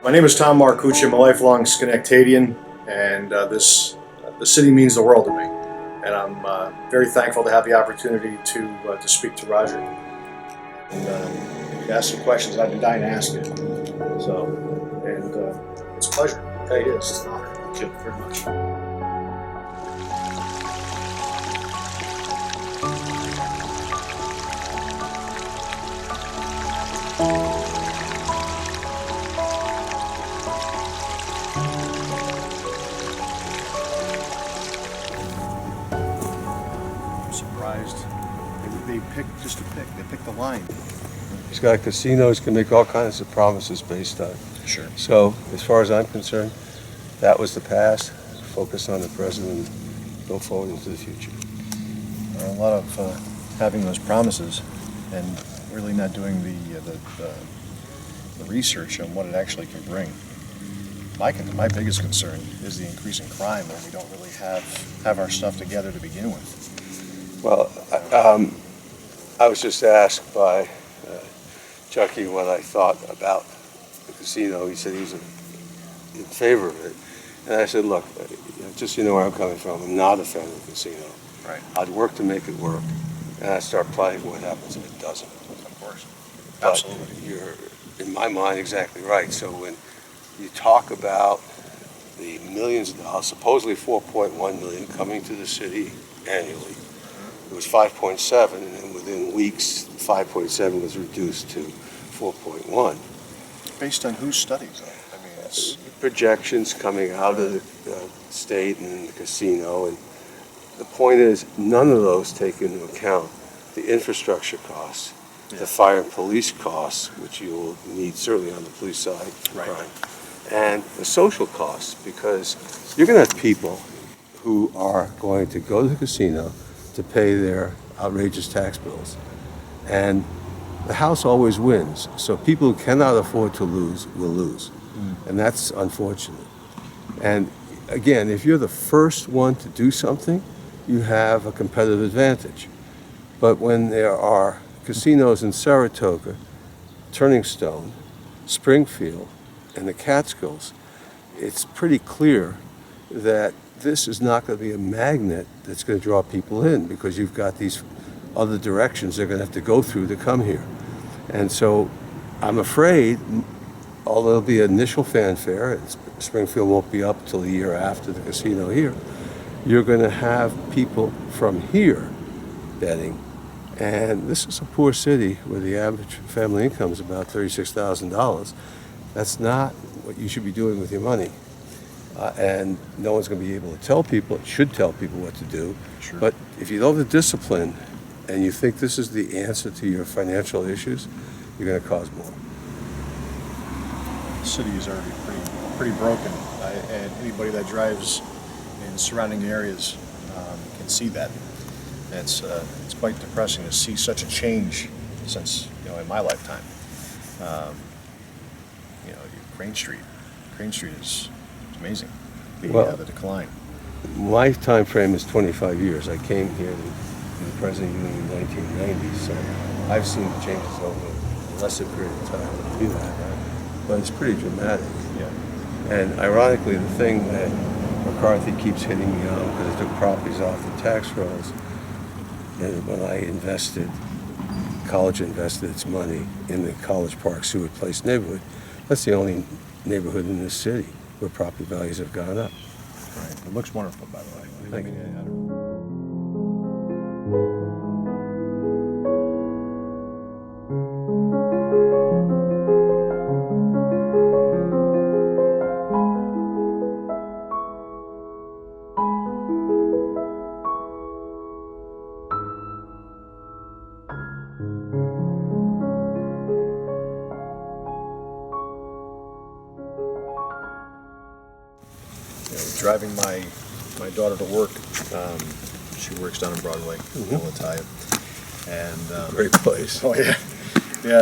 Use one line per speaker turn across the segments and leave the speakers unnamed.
My name is Tom Marcucci. I'm a lifelong Schenectadian, and the city means the world to me. And I'm very thankful to have the opportunity to speak to Roger and ask some questions I've been dying to ask you. So, and it's a pleasure. Okay, it is. It's an honor. Thank you very much. Surprised they picked just to pick. They picked the line.
He's got casinos, can make all kinds of promises based on it.
Sure.
So, as far as I'm concerned, that was the past. Focus on the present and go forward into the future.
A lot of having those promises and really not doing the research on what it actually can bring. My biggest concern is the increase in crime when we don't really have our stuff together to begin with.
Well, I was just asked by Chucky what I thought about the casino. He said he was in favor of it. And I said, look, just so you know where I'm coming from, I'm not a fan of the casino.
Right.
I'd work to make it work, and I'd start planning what happens if it doesn't.
Of course.
But
Absolutely.
you're, in my mind, exactly right. So when you talk about the millions of dollars, supposedly 4.1 million coming to the city annually, it was 5.7, and then within weeks, 5.7 was reduced to 4.1.
Based on whose studies, though? I mean, it's
Projections coming out of the state and the casino, and the point is, none of those take into account the infrastructure costs, the fire and police costs, which you will need certainly on the police side,
Right.
crime, and the social costs, because you're going to have people who are going to go to the casino to pay their outrageous tax bills. And the house always wins. So people who cannot afford to lose will lose. And that's unfortunate. And again, if you're the first one to do something, you have a competitive advantage. But when there are casinos in Saratoga, Turning Stone, Springfield, and the Catskills, it's pretty clear that this is not going to be a magnet that's going to draw people in, because you've got these other directions they're going to have to go through to come here. And so I'm afraid, although there'll be initial fanfare, and Springfield won't be up till the year after the casino here, you're going to have people from here betting. And this is a poor city where the average family income is about $36,000. That's not what you should be doing with your money. And no one's going to be able to tell people, should tell people what to do.
Sure.
But if you don't have the discipline and you think this is the answer to your financial issues, you're going to cause more.
the city is already pretty broken, and anybody that drives in surrounding areas can see that. It's quite depressing to see such a change since in my lifetime. Crane Street is amazing. The decline.
My time frame is 25 years. I came here to be the president in the 1990s, so I've seen the changes over a lesser period of time than you have, but it's pretty dramatic.
Yeah.
And ironically, the thing that McCarthy keeps hitting me on, because it took properties off the tax rolls, and when college invested its money in the College Park Seward Place neighborhood, that's the only neighborhood in this city where property values have gone up.
Right. It looks wonderful, by the way.
Thank you.
Driving my daughter to work, she works down on Broadway, Natalia, and
Great place.
oh yeah,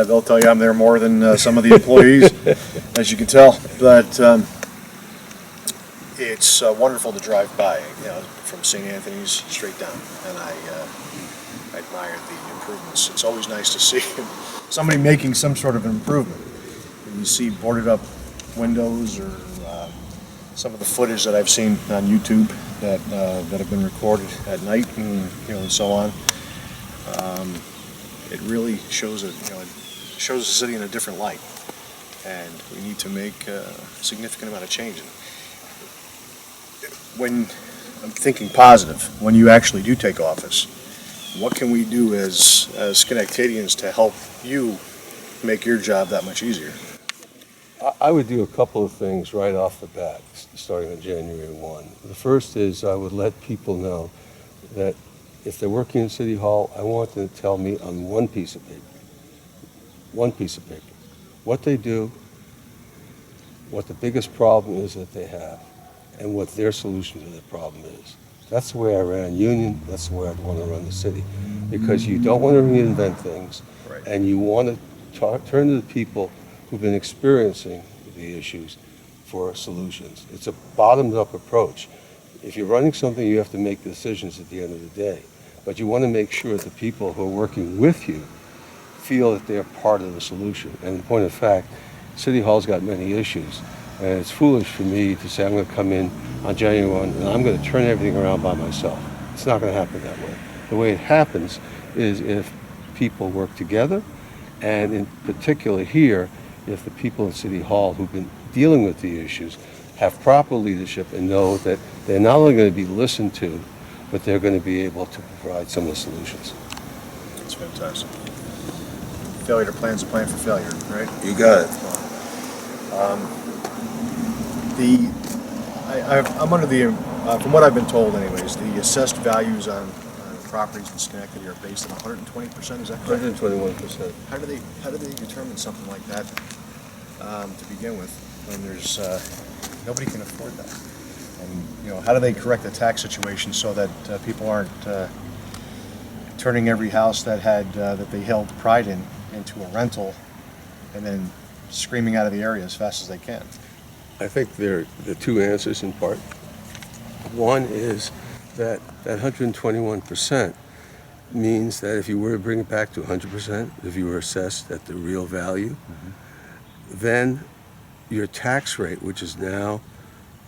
they'll tell you I'm there more than some of the employees, as you can tell. But it's wonderful to drive by, from St. Anthony's straight down, and I admire the improvements. It's always nice to see somebody making some sort of improvement. When you see boarded up windows or some of the footage that I've seen on YouTube that have been recorded at night and so on. It really shows it shows the city in a different light, and we need to make a significant amount of change. When I'm thinking positive, when you actually do take office, what can we do as Schenectadians to help you make your job that much easier?
I would do a couple of things right off the bat, starting on January 1. The first is I would let people know that if they're working in City Hall, I want them to tell me on one piece of paper, what they do, what the biggest problem is that they have, and what their solution to the problem is. That's the way I ran Union, that's the way I'd want to run the city. Because you don't want to reinvent things,
Right.
and you want to turn to the people who've been experiencing the issues for solutions. It's a bottoms-up approach. If you're running something, you have to make decisions at the end of the day. But you want to make sure that the people who are working with you feel that they're part of the solution. And in point of fact, City Hall's got many issues. And it's foolish for me to say I'm going to come in on January 1 and I'm going to turn everything around by myself. It's not going to happen that way. The way it happens is if people work together, and in particular here, if the people in City Hall who've been dealing with the issues have proper leadership and know that they're not only going to be listened to, but they're going to be able to provide some of the solutions.
That's fantastic. Failure to plan is a plan for failure, right?
You got it.
I'm under the, from what I've been told anyways, the assessed values on properties in Schenectady are based on 120%, is that correct?
121%.
How do they determine something like that to begin with when there's, nobody can afford that? And, how do they correct the tax situation so that people aren't turning every house that they held pride in into a rental and then screaming out of the area as fast as they can?
I think there are the two answers in part. One is that 121% means that if you were to bring it back to 100%, if you were assessed at the real value, then your tax rate, which is now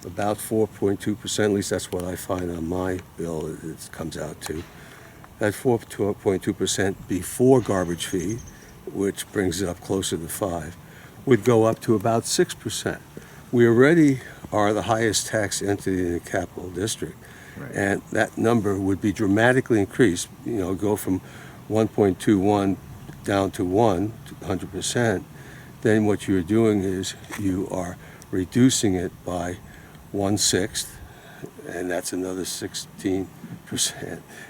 about 4.2%, at least that's what I find on my bill, it comes out to, that 4.2% before garbage fee, which brings it up closer to 5, would go up to about 6%. We already are the highest tax entity in the capital district.
Right.
And that number would be dramatically increased, go from 1.21 down to 100%. Then what you're doing is you are reducing it by 1/6, and that's another 16%.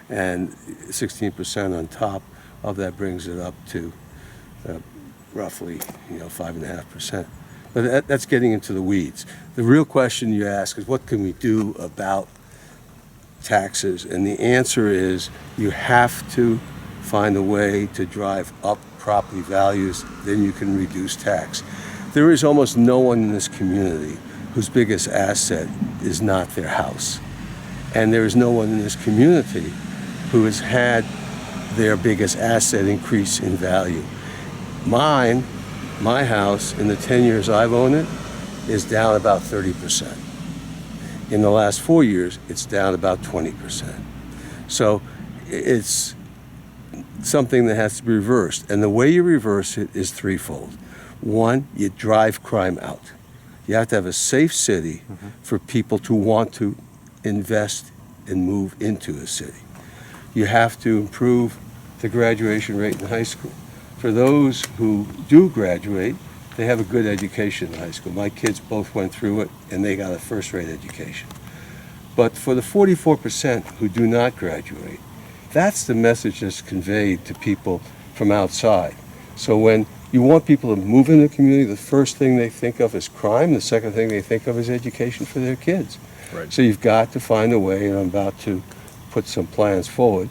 And 16% on top of that brings it up to roughly, 5.5%. But that's getting into the weeds. The real question you ask is, what can we do about taxes? And the answer is you have to find a way to drive up property values, then you can reduce tax. There is almost no one in this community whose biggest asset is not their house. And there is no one in this community who has had their biggest asset increase in value. My house, in the 10 years I've owned it, is down about 30%. In the last 4 years, it's down about 20%. So it's something that has to be reversed. And the way you reverse it is threefold. One, you drive crime out. You have to have a safe city for people to want to invest and move into a city. You have to improve the graduation rate in high school. For those who do graduate, they have a good education in high school. My kids both went through it, and they got a first-rate education. But for the 44% who do not graduate, that's the message that's conveyed to people from outside. So when you want people to move in the community, the first thing they think of is crime. The second thing they think of is education for their kids.
Right.
So you've got to find a way, and I'm about to put some plans forward,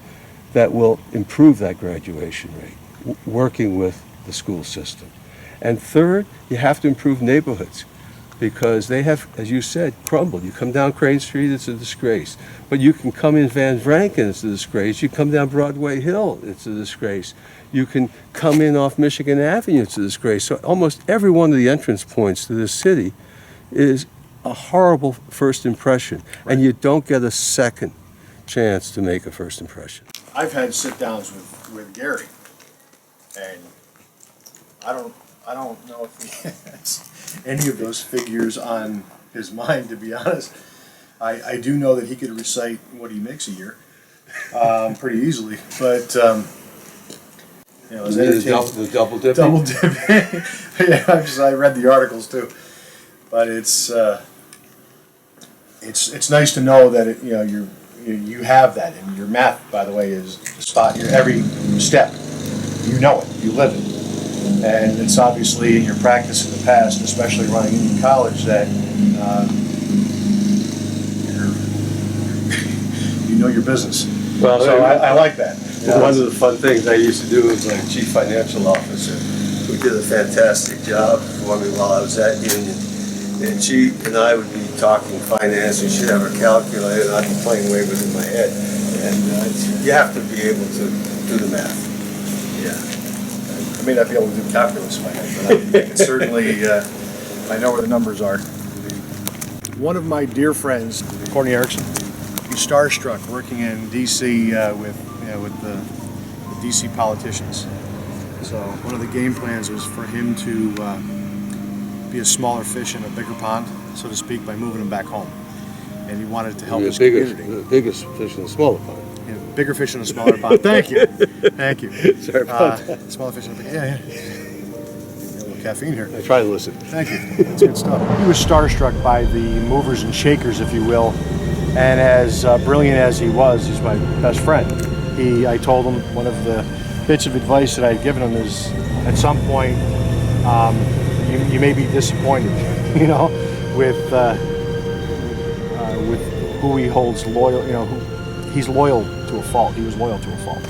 that will improve that graduation rate, working with the school system. And third, you have to improve neighborhoods. because they have, as you said, crumbled. You come down Crane Street, it's a disgrace. But you can come in Van Vranken, it's a disgrace. You come down Broadway Hill, it's a disgrace. You can come in off Michigan Avenue, it's a disgrace. So almost every one of the entrance points to this city is a horrible first impression, and you don't get a second chance to make a first impression.
I've had sit-downs with Gary, and I don't know if he has any of those figures on his mind, to be honest. I do know that he could recite what he makes a year pretty easily, but you know,
The double dipping?
double dipping. Yeah, I read the articles too, but it's nice to know that you know you have that, and your math, by the way, is spot your every step. You know it, you live it, and it's obviously in your practice in the past, especially running in college, that you know your business.
Well,
So I like that.
One of the fun things I used to do as my chief financial officer, who did a fantastic job for me while I was at Union. And she and I would be talking finance, and she'd have her calculator, and I'd be playing Wayward in my head. And you have to be able to do the math.
Yeah. I may not be able to do calculus in my head, but I can certainly, I know where the numbers are. One of my dear friends, Courtney Erikson, he's starstruck working in D.C. with the D.C. politicians. So one of the game plans was for him to be a smaller fish in a bigger pond, so to speak, by moving him back home. And he wanted to help his community.
The biggest fish in the smaller pond.
Yeah, bigger fish in a smaller pond. Thank you. Thank you.
Sorry about that.
Smaller fish in a bigger. Yeah. A little caffeine here.
I try to listen.
Thank you. That's good stuff. He was starstruck by the movers and shakers, if you will. And as brilliant as he was, he's my best friend. I told him one of the bits of advice that I'd given him is, at some point, you may be disappointed, you know, with who he holds loyal. You know, he's loyal to a fault. He was loyal to a fault,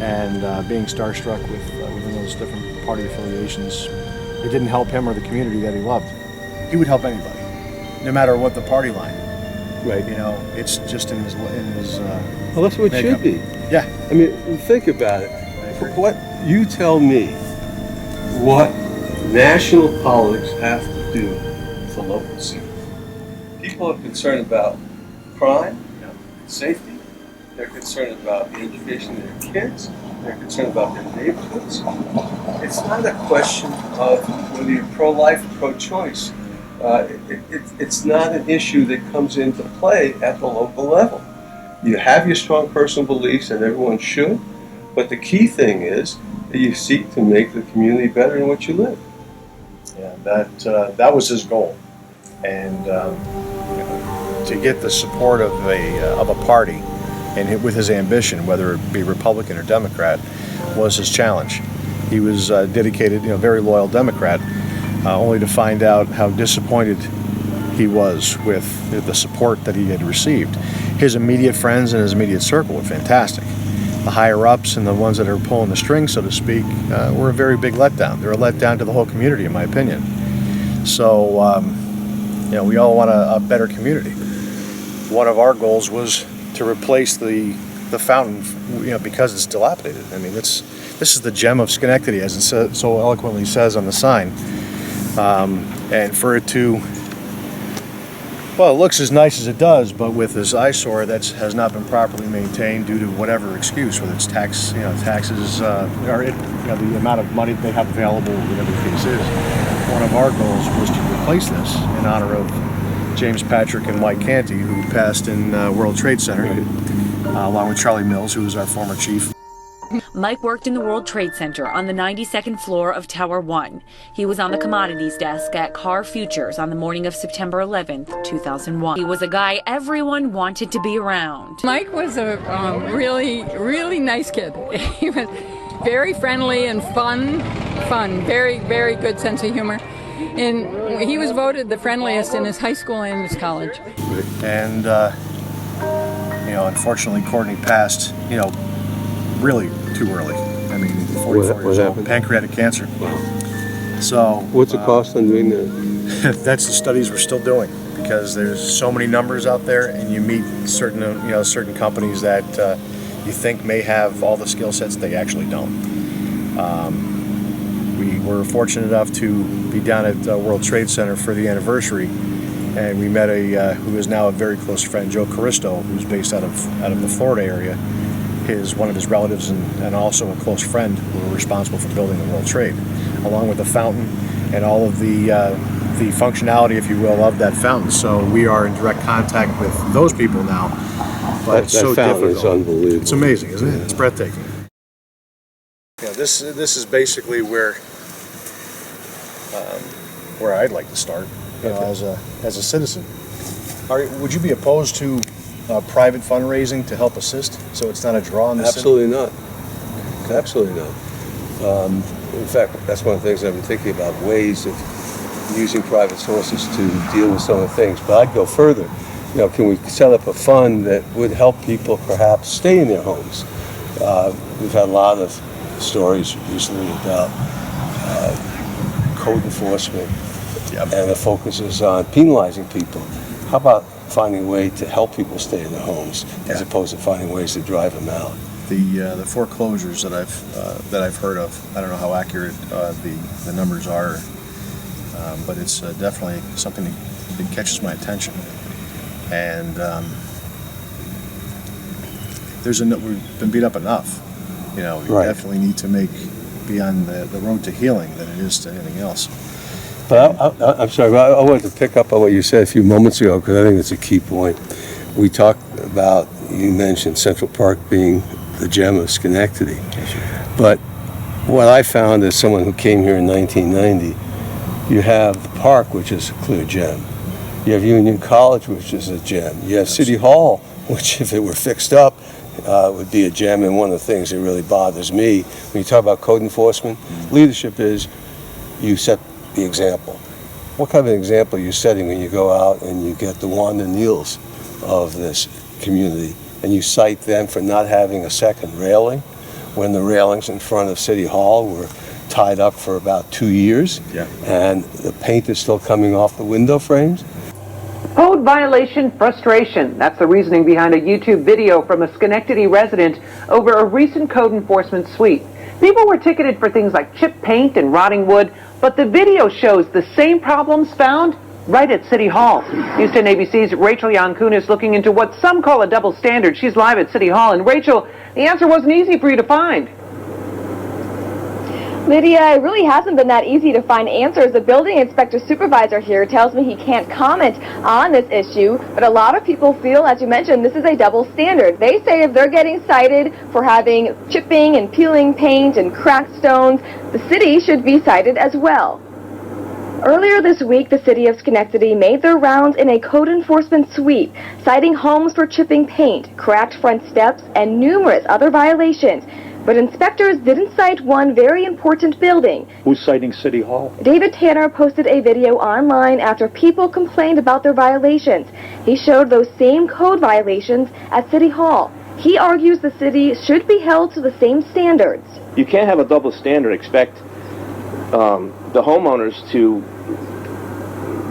and being starstruck within those different party affiliations, it didn't help him or the community that he loved. He would help anybody, no matter what the party line.
Right.
You know, it's just in his.
Well, that's what it
makeup.
should be.
Yeah.
I mean, think about it.
agree.
What you tell me, what national politics have to do with the local scene? People are concerned about crime, safety. They're concerned about the education of their kids. They're concerned about their neighborhoods. It's not a question of whether you're pro-life or pro-choice. It's not an issue that comes into play at the local level. You have your strong personal beliefs, and everyone should, but the key thing is that you seek to make the community better in which you live.
Yeah, that was his goal, and to get the support of a party, and with his ambition, whether it be Republican or Democrat, was his challenge. He was dedicated, very loyal Democrat, only to find out how disappointed he was with the support that he had received. His immediate friends and his immediate circle were fantastic. The higher-ups and the ones that are pulling the strings, so to speak, were a very big letdown. They're a letdown to the whole community, in my opinion. So, we all want a better community. One of our goals was to replace the fountain, because it's dilapidated. I mean, this is the gem of Schenectady, as it so eloquently says on the sign. And for it to, well, it looks as nice as it does, but with this eyesore that has not been properly maintained due to whatever excuse, whether it's taxes, or the amount of money they have available, whatever the case is. One of our goals was to replace this in honor of James Patrick and Mike Canty, who passed in World Trade Center, along with Charlie Mills, who was our former chief.
Mike worked in the World Trade Center on the 92nd floor of Tower 1. He was on the commodities desk at Car Futures on the morning of September 11th, 2001. He was a guy everyone wanted to be around.
Mike was a really, really nice kid. He was very friendly and fun, very, very good sense of humor. And he was voted the friendliest in his high school and his college.
And, unfortunately, Courtney passed, really too early. I mean, 44 years old, pancreatic cancer.
Wow.
So
What's the cost on doing that?
That's the studies we're still doing, because there's so many numbers out there, and you meet certain companies that you think may have all the skill sets they actually don't. We were fortunate enough to be down at World Trade Center for the anniversary, and we met who is now a very close friend, Joe Caristo, who's based out of the Florida area. One of his relatives and also a close friend were responsible for building the World Trade, along with the fountain and all of the functionality, if you will, of that fountain. So we are in direct contact with those people now. But it's so
fountain
difficult.
is unbelievable.
It's amazing, isn't it? It's breathtaking. This is basically where I'd like to start, as a citizen. Would you be opposed to private fundraising to help assist, so it's not a draw on the
Absolutely not. Absolutely not. In fact, that's one of the things I've been thinking about, ways of using private sources to deal with some of the things. But I'd go further. Can we set up a fund that would help people perhaps stay in their homes? We've had a lot of stories recently about code enforcement, and the focus is on penalizing people. How about finding a way to help people stay in their homes, as opposed to finding ways to drive them out?
The foreclosures that I've heard of, I don't know how accurate the numbers are, but it's definitely something that catches my attention. And we've been beat up enough. We definitely need to be on the road to healing than it is to anything else.
But I'm sorry, I wanted to pick up on what you said a few moments ago, because I think it's a key point. We talked about, you mentioned Central Park being the gem of Schenectady. But what I found as someone who came here in 1990, you have the park, which is a clear gem. You have Union College, which is a gem. You have City Hall, which, if it were fixed up, would be a gem. And one of the things that really bothers me, when you talk about code enforcement, leadership is you set the example. What kind of an example are you setting when you go out and you get the Wanda Neals of this community, and you cite them for not having a second railing when the railings in front of City Hall were tied up for about 2 years, and the paint is still coming off the window frames?
Code violation frustration. That's the reasoning behind a YouTube video from a Schenectady resident over a recent code enforcement sweep. People were ticketed for things like chipped paint and rotting wood, but the video shows the same problems found right at City Hall. News 10 ABC's Rachel Yankunis looking into what some call a double standard. She's live at City Hall. And Rachel, the answer wasn't easy for you to find.
Lydia, it really hasn't been that easy to find answers. The building inspector supervisor here tells me he can't comment on this issue, but a lot of people feel, as you mentioned, this is a double standard. They say if they're getting cited for having chipping and peeling paint and cracked stones, the city should be cited as well. Earlier this week, the city of Schenectady made their rounds in a code enforcement sweep, citing homes for chipping paint, cracked front steps, and numerous other violations. But inspectors didn't cite one very important building.
Who's citing City Hall?
David Tanner posted a video online after people complained about their violations. He showed those same code violations at City Hall. He argues the city should be held to the same standards.
You can't have a double standard, expect the homeowners to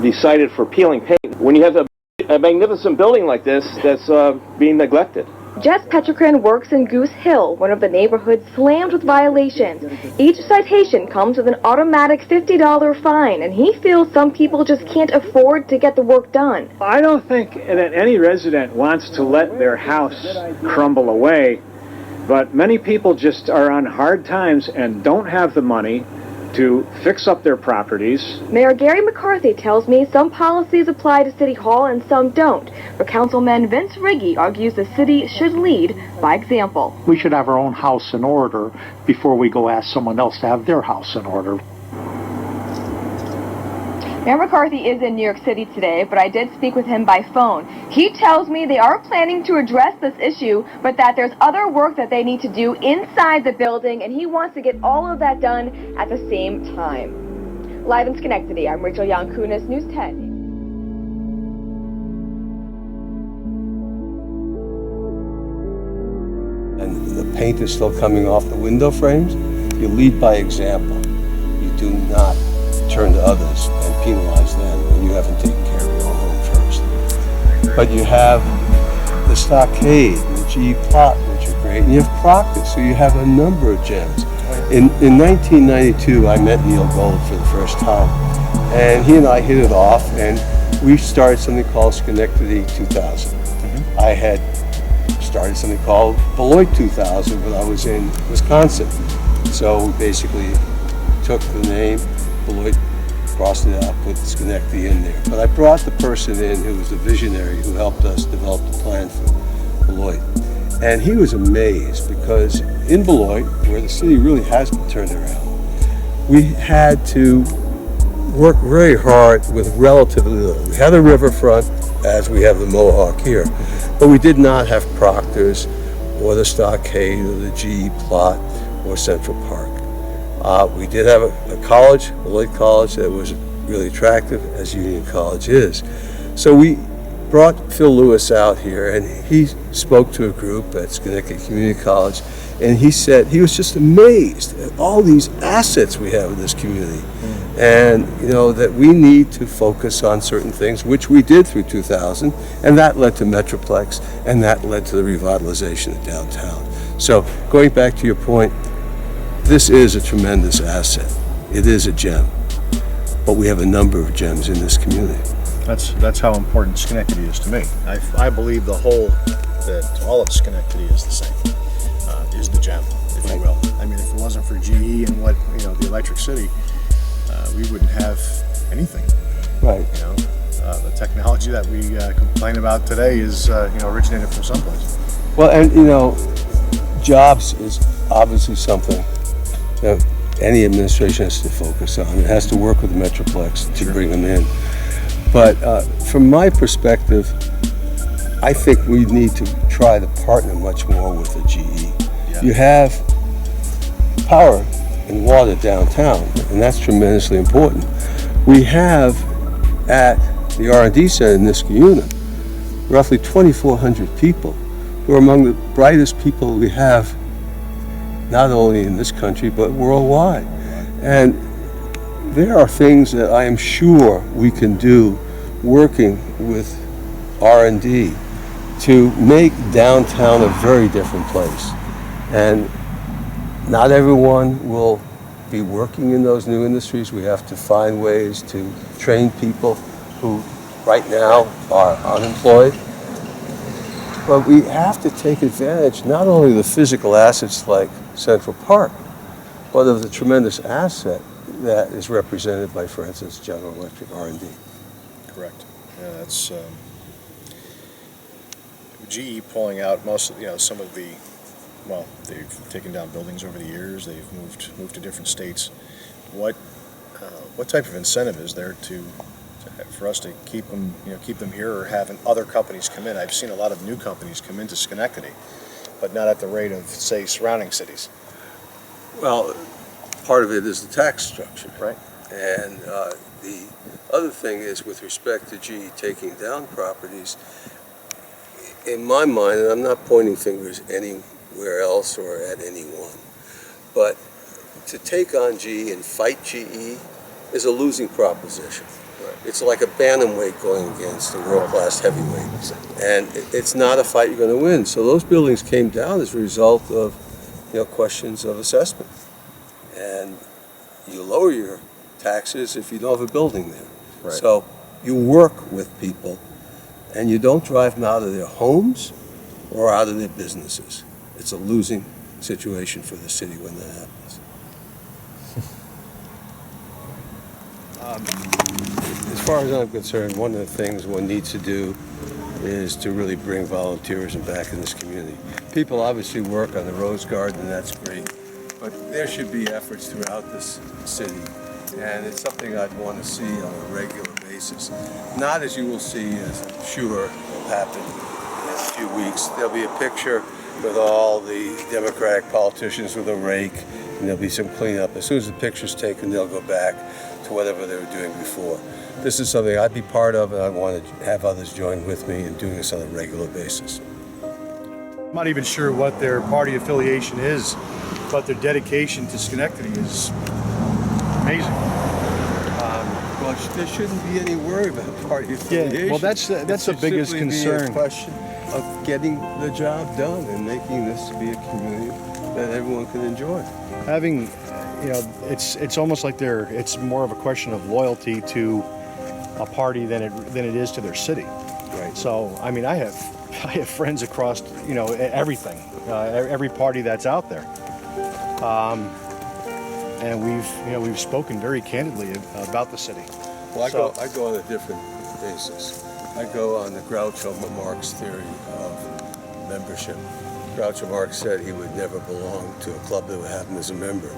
be cited for peeling paint when you have a magnificent building like this that's being neglected.
Jess Petrikrin works in Goose Hill, one of the neighborhoods slammed with violations. Each citation comes with an automatic $50 fine, and he feels some people just can't afford to get the work done.
I don't think that any resident wants to let their house crumble away, but many people just are on hard times and don't have the money to fix up their properties.
Mayor Gary McCarthy tells me some policies apply to City Hall and some don't. But Councilman Vince Riggi argues the city should lead by example.
We should have our own house in order before we go ask someone else to have their house in order.
Mayor McCarthy is in New York City today, but I did speak with him by phone. He tells me they are planning to address this issue, but that there's other work that they need to do inside the building, and he wants to get all of that done at the same time. Live in Schenectady, I'm Rachel Yankunis, News 10.
And the paint is still coming off the window frames. You lead by example. You do not turn to others and penalize them when you haven't taken care of your own home first. But you have the Stockade and the GE Plot, which are great, and you have Proctor, so you have a number of gems. In 1992, I met Neil Gold for the first time, and he and I hit it off, and we started something called Schenectady 2000. I had started something called Beloit 2000 when I was in Wisconsin. So we basically took the name Beloit, crossed it out, put Schenectady in there. But I brought the person in who was the visionary who helped us develop the plan for Beloit. And he was amazed because in Beloit, where the city really has been turned around, we had to work very hard with relatively little. We had a riverfront, as we have the Mohawk here, but we did not have Proctor's or the Stockade or the GE Plot or Central Park. We did have a college, Beloit College, that was really attractive, as Union College is. So we brought Phil Lewis out here, and he spoke to a group at Schenectady Community College, and he said he was just amazed at all these assets we have in this community. And that we need to focus on certain things, which we did through 2000, and that led to Metroplex, and that led to the revitalization of downtown. So going back to your point, this is a tremendous asset. It is a gem, but we have a number of gems in this community.
That's how important Schenectady is to me. I believe the whole, that all of Schenectady is the same, is the gem, if you will. I mean, if it wasn't for GE and what, the Electric City, we wouldn't have anything.
Right.
The technology that we complain about today is, originated from someplace.
Well, and jobs is obviously something that any administration has to focus on. It has to work with the Metroplex to bring them in. But from my perspective, I think we need to try to partner much more with the GE. Yeah. You have power and water downtown, and that's tremendously important. We have at the R&D Center in Niskayuna roughly 2,400 people who are among the brightest people we have, not only in this country but worldwide. And there are things that I am sure we can do working with R&D to make downtown a very different place. And not everyone will be working in those new industries. We have to find ways to train people who right now are unemployed. But we have to take advantage not only of the physical assets like Central Park, but of the tremendous asset that is represented by, for instance, General Electric R&D.
Correct. Yeah, that's GE pulling out most of some of the. Well, they've taken down buildings over the years. They've moved to different states. What type of incentive is there for us to keep them here, or having other companies come in? I've seen a lot of new companies come into Schenectady, but not at the rate of, say, surrounding cities.
Well, part of it is the tax structure.
Right.
And the other thing is, with respect to GE taking down properties, in my mind, and I'm not pointing fingers anywhere else or at anyone, but to take on GE and fight GE is a losing proposition. Right. It's like a bantamweight going against a world-class heavyweight, and it's not a fight you're going to win. So those buildings came down as a result of questions of assessment, and you lower your taxes if you don't have a building there. Right. So you work with people, and you don't drive them out of their homes or out of their businesses. It's a losing situation for the city when that happens. As far as I'm concerned, one of the things one needs to do is to really bring volunteerism back in this community. People obviously work on the Rose Garden, and that's great, but there should be efforts throughout this city, and it's something I'd want to see on a regular basis. Not, as you will see, as I'm sure will happen in a few weeks, there'll be a picture with all the Democratic politicians with a rake, and there'll be some cleanup. As soon as the picture's taken, they'll go back to whatever they were doing before. This is something I'd be part of, and I want to have others join with me in doing this on a regular basis.
I'm not even sure what their party affiliation is, but their dedication to Schenectady is amazing.
Well, there shouldn't be any worry about party affiliation.
well, that's the biggest concern.
Be a question of getting the job done and making this to be a community that everyone can enjoy.
Having, it's almost like it's more of a question of loyalty to a party than it is to their city.
Right.
So, I mean, I have friends across, everything, every party that's out there. And we've spoken very candidly about the city.
Well, I go on a different basis. I go on the Groucho Marx theory of membership. Groucho Marx said he would never belong to a club that would have him as a member.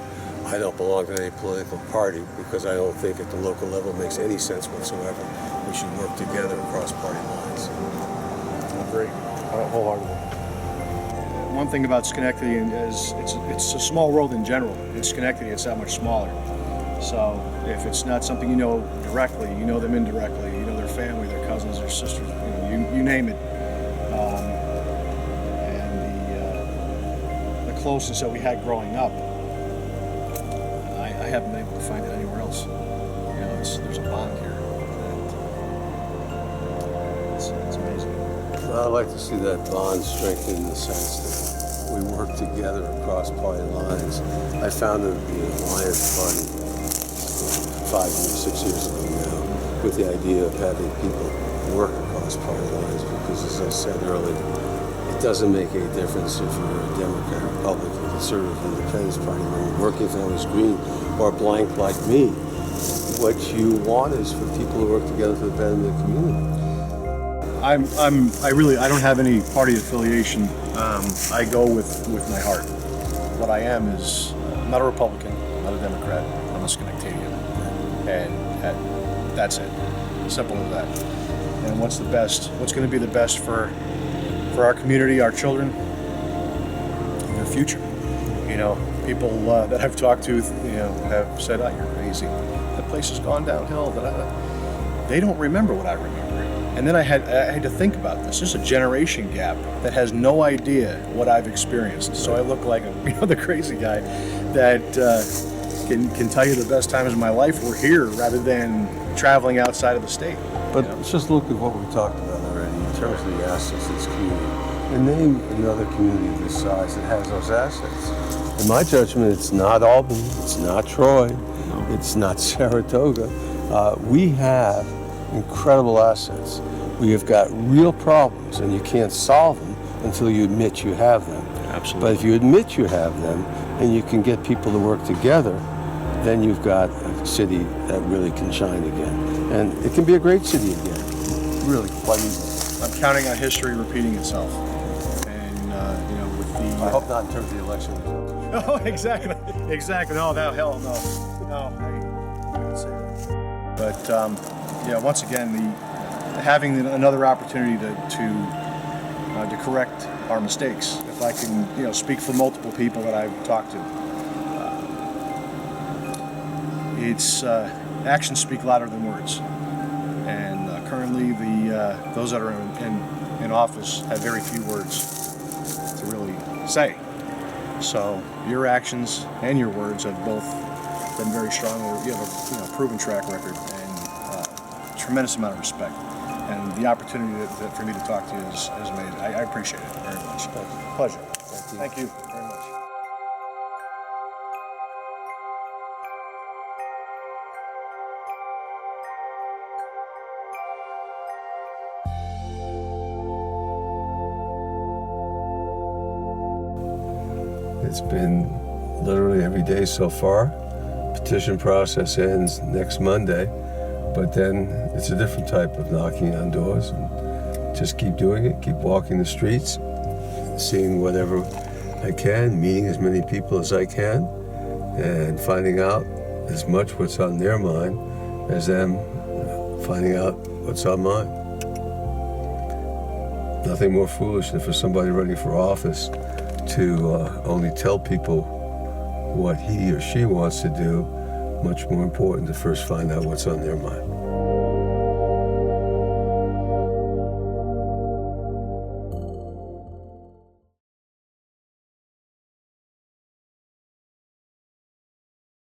I don't belong to any political party because I don't think at the local level it makes any sense whatsoever. We should work together across party lines.
I agree wholeheartedly. One thing about Schenectady is it's a small world in general. In Schenectady, it's that much smaller. So if it's not something you know directly, you know them indirectly. You know their family, their cousins, their sisters. You name it. And the closeness that we had growing up, I haven't been able to find it anywhere else. There's a bond here. It's amazing.
I'd like to see that bond strengthened in the sense that we work together across party lines. I founded the Alliance Party 6 years ago now with the idea of having people work across party lines because, as I said earlier, it doesn't make any difference if you're a Democrat, Republican, Conservative, Independence Party member, Working Families Green, or blank like me. What you want is for people to work together for the betterment of the community.
I don't have any party affiliation. I go with my heart. What I am is I'm not a Republican, I'm not a Democrat, I'm a Schenectadian. And that's it. Simple as that. And what's going to be the best for our community, our children, and their future. People that I've talked to, have said, "Oh, you're crazy. That place has gone downhill." They don't remember what I remember. And then I had to think about this. There's a generation gap that has no idea what I've experienced. So I look like the crazy guy that can tell you the best times of my life were here rather than traveling outside of the state.
But just look at what we talked about already in terms of the assets of this community. And name another community of this size that has those assets. In my judgment, it's not Albany, it's not Troy, it's not Saratoga. We have incredible assets. We have got real problems, and you can't solve them until you admit you have them.
Absolutely.
But if you admit you have them, and you can get people to work together, then you've got a city that really can shine again. And it can be a great city again. Really, quite easy.
I'm counting on history repeating itself. And, with the...
I hope not in terms of the election results.
Oh, exactly. No, hell no. No, I wouldn't say that. But, once again, having another opportunity to correct our mistakes. If I can, speak for multiple people that I've talked to, it's actions speak louder than words. And currently, those that are in office have very few words to really say. So your actions and your words have both been very strong. You have a proven track record and a tremendous amount of respect. And the opportunity for me to talk to you is amazing. I appreciate it very much. Pleasure. Thank you very much.
It's been literally every day so far. Petition process ends next Monday, but then it's a different type of knocking on doors. And just keep doing it, keep walking the streets, seeing whatever I can, meeting as many people as I can, and finding out as much what's on their mind as them finding out what's on mine. Nothing more foolish than for somebody running for office to only tell people what he or she wants to do. Much more important to first find out what's on their mind.